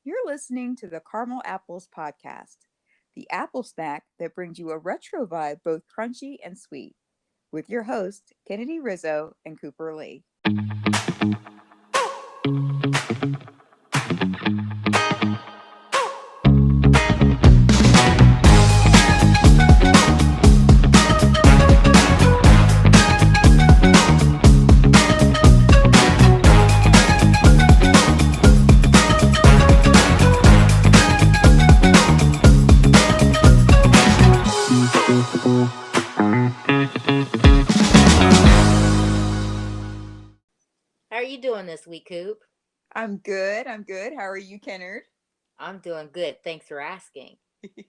You're listening to the Caramel Apples podcast, the apple snack that brings you a retro vibe, both crunchy and sweet, with your hosts, Kennedy Rizzo and Cooper Lee. How are you doing this week, Coop? I'm good. I'm good. How are you, Kennard? I'm doing good. Thanks for asking.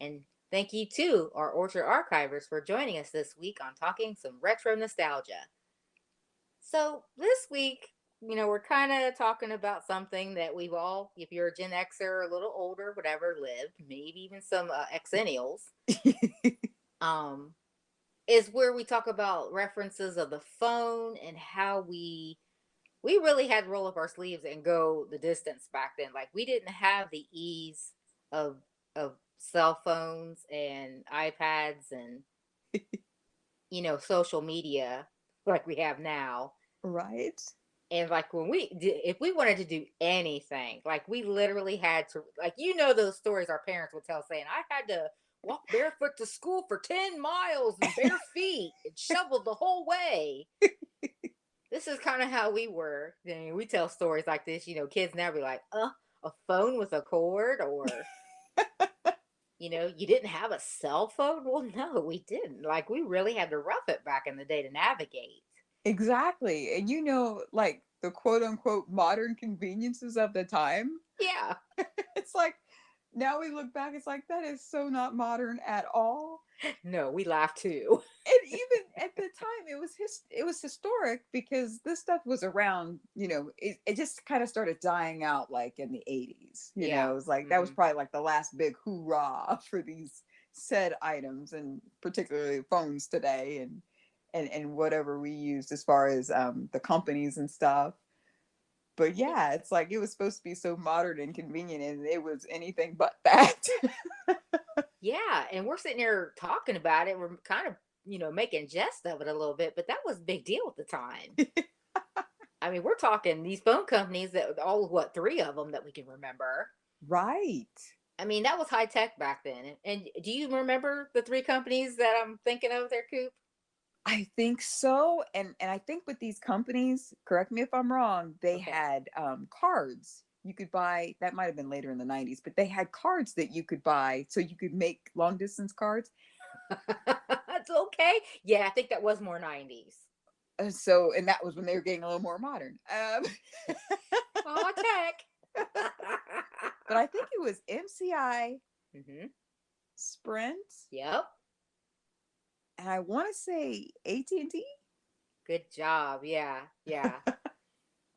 And thank you, too, our Orchard Archivers, for joining us this week on Talking Some Retro Nostalgia. So, this week, we're kind of talking about something that we've all, if you're a Gen Xer, a little older, whatever, lived, maybe even some Xennials, um, is where we talk about references of the phone and how we really had to roll up our sleeves and go the distance back then. Like we didn't have the ease of of cell phones and iPads and social media like we have now. Right? And like when if we wanted to do anything, like we literally had to, like those stories our parents would tell, saying I had to walk barefoot to school for 10 miles and bare feet and shoveled the whole way. This is kind of how we were. We tell stories like this, kids now be like, a phone with a cord, or, you didn't have a cell phone? Well, no, we didn't. Like, we really had to rough it back in the day to navigate. Exactly. And like the quote unquote modern conveniences of the time. Yeah. It's like, now we look back, it's like, that is so not modern at all. No, we laugh too. And even at the time it was historic because this stuff was around, it just kind of started dying out like in the 80s. Yeah. It was like that was Mm-hmm. probably like the last big hoorah for these said items, and particularly phones today, and whatever we used as far as the companies and stuff. But yeah, it's like it was supposed to be so modern and convenient, and it was anything but that. Yeah. And we're sitting here talking about it. We're kind of, making jest of it a little bit, but that was a big deal at the time. I mean, we're talking these phone companies that all, what, three of them that we can remember. Right. I mean, that was high tech back then. And do you remember the three companies that I'm thinking of there, Coop? I think so. And I think with these companies, correct me if I'm wrong, they Okay. had cards you could buy. That might have been later in the 90s, but they had cards that you could buy so you could make long distance cards. That's okay. Yeah, I think that was more 90s. And that was when they were getting a little more modern. Oh, tech. But I think it was MCI, Mm-hmm. Sprint, Yep. and I want to say AT&T. Good job. Yeah. Yeah.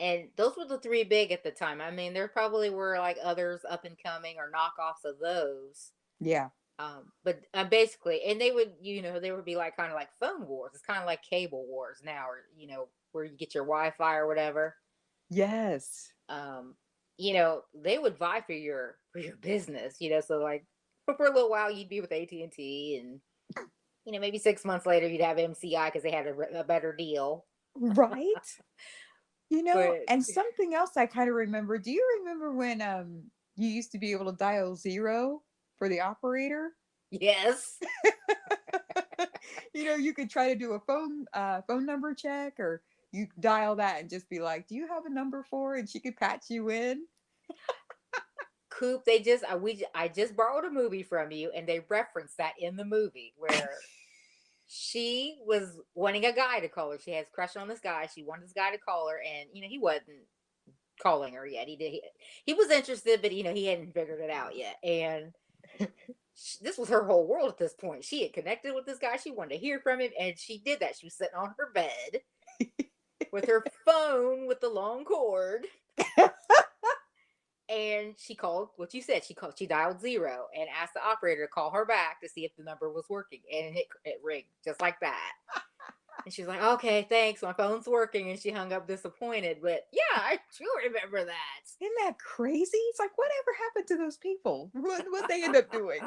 And those were the three big at the time. I mean, there probably were like others up and coming or knockoffs of those. Yeah. But basically, and they would be like kind of like phone wars. It's kind of like cable wars now, or where you get your Wi-Fi or whatever. Yes. Um, they would vie for your business. So like for a little while you'd be with AT&T, and maybe 6 months later you'd have MCI because they had a better deal. Right. But And something else I kind of remember. Do you remember when you used to be able to dial zero for the operator? yes, You could try to do a phone number check, or you dial that and just be like, "Do you have a number for?" And she could patch you in. Coop, I just borrowed a movie from you, and they referenced that in the movie where she was wanting a guy to call her. She has a crush on this guy. She wanted this guy to call her, and he wasn't calling her yet. He was interested, but he hadn't figured it out yet. And this was her whole world at this point. She had connected with this guy. She wanted to hear from him, and she did that. She was sitting on her bed with her phone with the long cord, and she called what you said. She dialed zero and asked the operator to call her back to see if the number was working, and it rang just like that. And she's like, okay, thanks. My phone's working. And she hung up disappointed. But yeah, I do remember that. Isn't that crazy? It's like, whatever happened to those people? What they end up doing?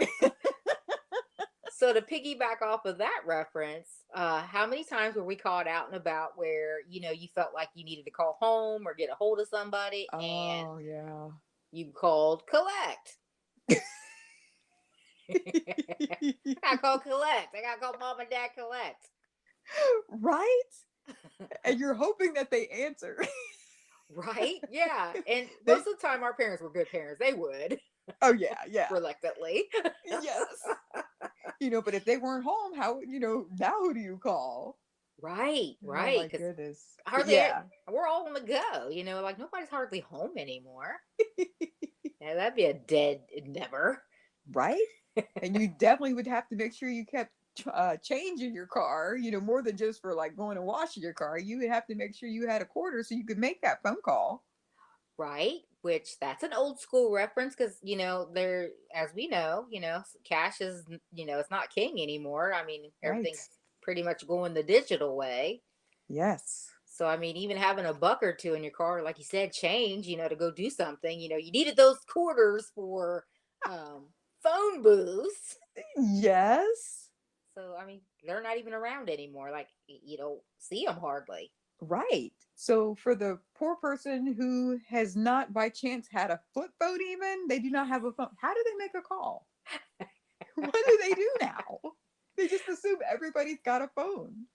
So to piggyback off of that reference, how many times were we called out and about where, you felt like you needed to call home or get a hold of somebody and Oh, yeah. you called collect? I got called collect. I got to call mom and dad collect. Right? And you're hoping that they answer. Right? Yeah. And They, most of the time, our parents were good parents. They would, oh, yeah, yeah. reluctantly. Yes. But if they weren't home, how, now who do you call? Right, Oh, right. my Because goodness. But hardly, yeah. we're all on the go, like nobody's hardly home anymore. Yeah, that'd be a dead never. Right? And you definitely would have to make sure you kept change in your car, more than just for like going and washing your car. You would have to make sure you had a quarter so you could make that phone call. Right, which that's an old school reference because there, as we know, cash is, it's not king anymore. I mean, Right. everything's pretty much going the digital way. Yes. So I mean, even having a buck or two in your car, like you said, change, to go do something, you needed those quarters for phone booths. Yes. So I mean, they're not even around anymore. Like you don't see them hardly. Right. So for the poor person who has not by chance had a flip phone, even they do not have a phone. How do they make a call? What do they do now? They just assume everybody's got a phone.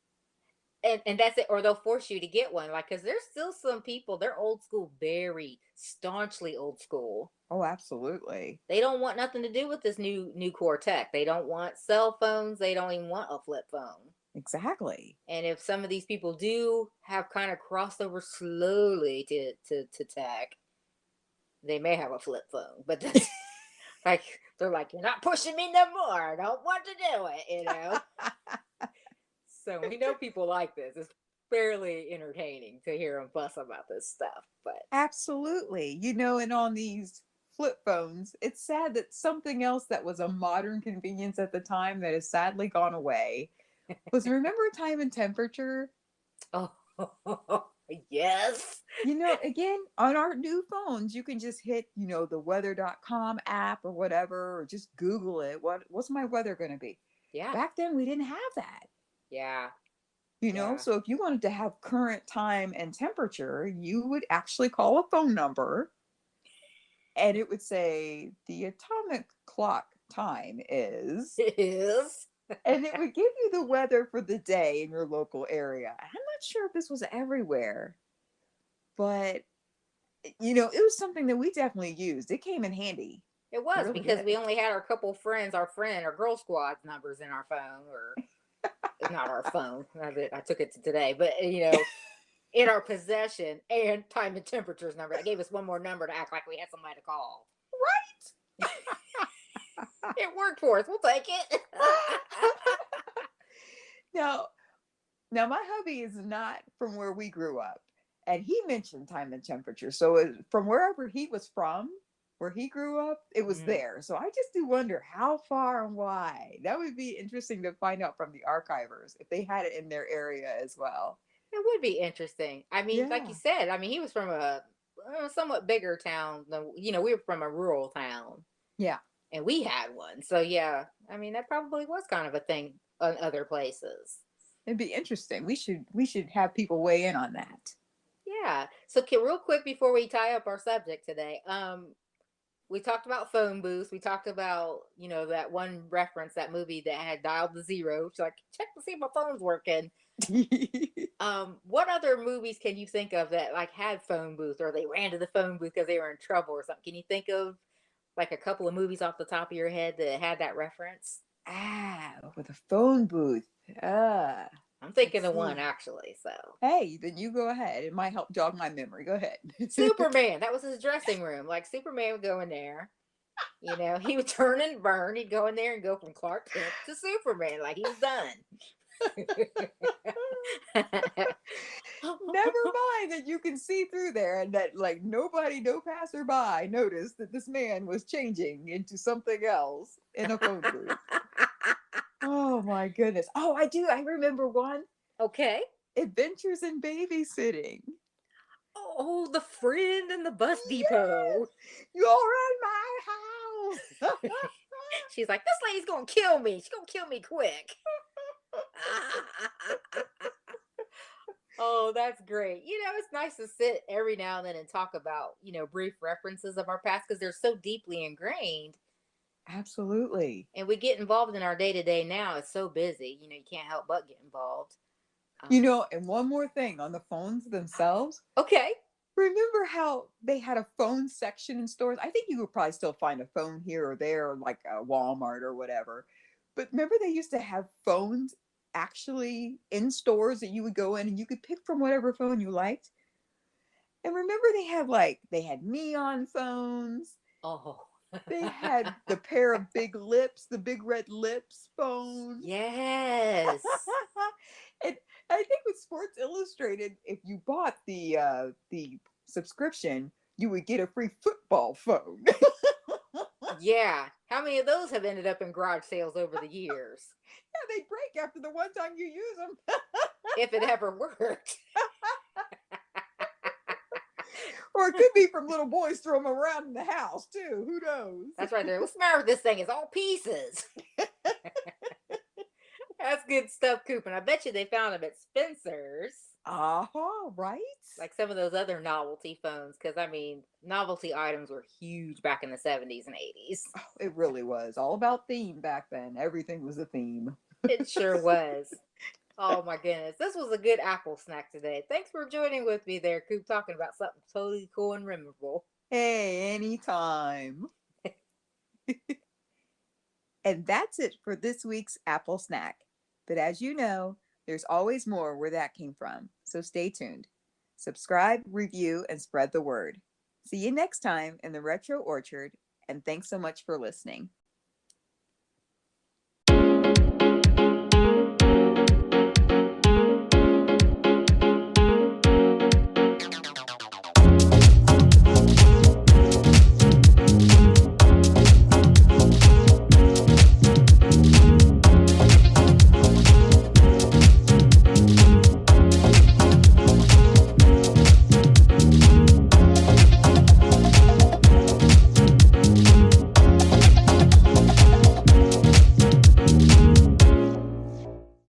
And that's it, or they'll force you to get one, like, because there's still some people, they're old school, very staunchly old school. Oh, absolutely. They don't want nothing to do with this new core tech. They don't want cell phones. They don't even want a flip phone. Exactly. And if some of these people do have kind of crossed over slowly to tech, they may have a flip phone, but that's like, they're like, you're not pushing me no more, I don't want to do it. So we know people like this. It's fairly entertaining to hear them fuss about this stuff. But Absolutely. And on these flip phones, it's sad that something else that was a modern convenience at the time that has sadly gone away was, remember time and temperature? oh, yes, Again, on our new phones, you can just hit, the weather.com app or whatever, or just Google it. What's my weather going to be? yeah, Back then, we didn't have that. yeah, yeah. So if you wanted to have current time and temperature, you would actually call a phone number and it would say the atomic clock time is, It is. and it would give you the weather for the day in your local area. I'm not sure if this was everywhere, but it was something that we definitely used. It came in handy. It It was really because we did. only had our couple friends, our girl squad's numbers in our phone, or not our phone. I took it to today, but in our possession, and time and temperatures number. That gave us one more number to act like we had somebody to call. It worked for us. We'll take it. now, now my hubby is not from where we grew up, and he mentioned time and temperature. So from wherever he was from, where he grew up, it was Mm, there. So I just do wonder how far and why. That would be interesting to find out from the archivers if they had it in their area as well. it would be interesting. I mean, like you Yeah. said, I mean, he was from a somewhat bigger town than, we were from a rural town Yeah. and we had one. So, yeah, I mean, that probably was kind of a thing in other places. It'd be interesting. We should have people weigh in on that. Yeah. So, real quick before we tie up our subject today, we talked about phone booths. We talked about, that one reference, that movie that had dialed the zero. She's like, check to see if my phone's working. What other movies can you think of that like had phone booths, or they ran to the phone booth because they were in trouble or something? Can you think of like a couple of movies off the top of your head that had that reference? With a phone booth. I'm Let's thinking of one see. actually. So Hey, then you go ahead. It might help jog my memory. Go ahead. Superman, that was his dressing room. Like Superman would go in there. He would turn and burn. He'd go in there and go from Clark Kent to Superman, like he was done. Never mind that you can see through there and that like nobody, no passerby noticed that this man was changing into something else in a phone booth. Oh my goodness. Oh, I do. I remember one. Okay. Adventures in Babysitting. Oh, the friend in the bus Yes, depot. you're in my house. She's like, this lady's gonna kill me. She's gonna kill me quick. Oh, that's great. It's nice to sit every now and then and talk about, brief references of our past because they're so deeply ingrained Absolutely. and we get involved in our day to day now. It's so busy, you can't help but get involved. And one more thing on the phones themselves. Okay. Remember how they had a phone section in stores? I think you could probably still find a phone here or there, like a Walmart or whatever. But remember, they used to have phones actually in stores that you would go in and you could pick from whatever phone you liked. And remember, they had neon phones. Oh. They had the pair of big lips, the big red lips phone. Yes. And I think with Sports Illustrated, if you bought the subscription, you would get a free football phone. Yeah. How many of those have ended up in garage sales over the years? Yeah, they break after the one time you use them. If it ever worked. Or it could be from little boys throwing them around in the house too. Who knows? That's right there. What's the matter with this thing? It's all pieces. That's good stuff, Coop. And I bet you they found them at Spencer's. Right? Like some of those other novelty phones. Because, novelty items were huge back in the 70s and 80s. Oh, it really was all about theme back then. Everything was a theme. It sure was. Oh my goodness. This was a good Apple snack today. Thanks for joining with me there, Coop, talking about something totally cool and memorable. Hey, anytime. And that's it for this week's Apple Snack. But as you know, there's always more where that came from. So stay tuned. Subscribe, review, and spread the word. See you next time in the Retro Orchard, and thanks so much for listening.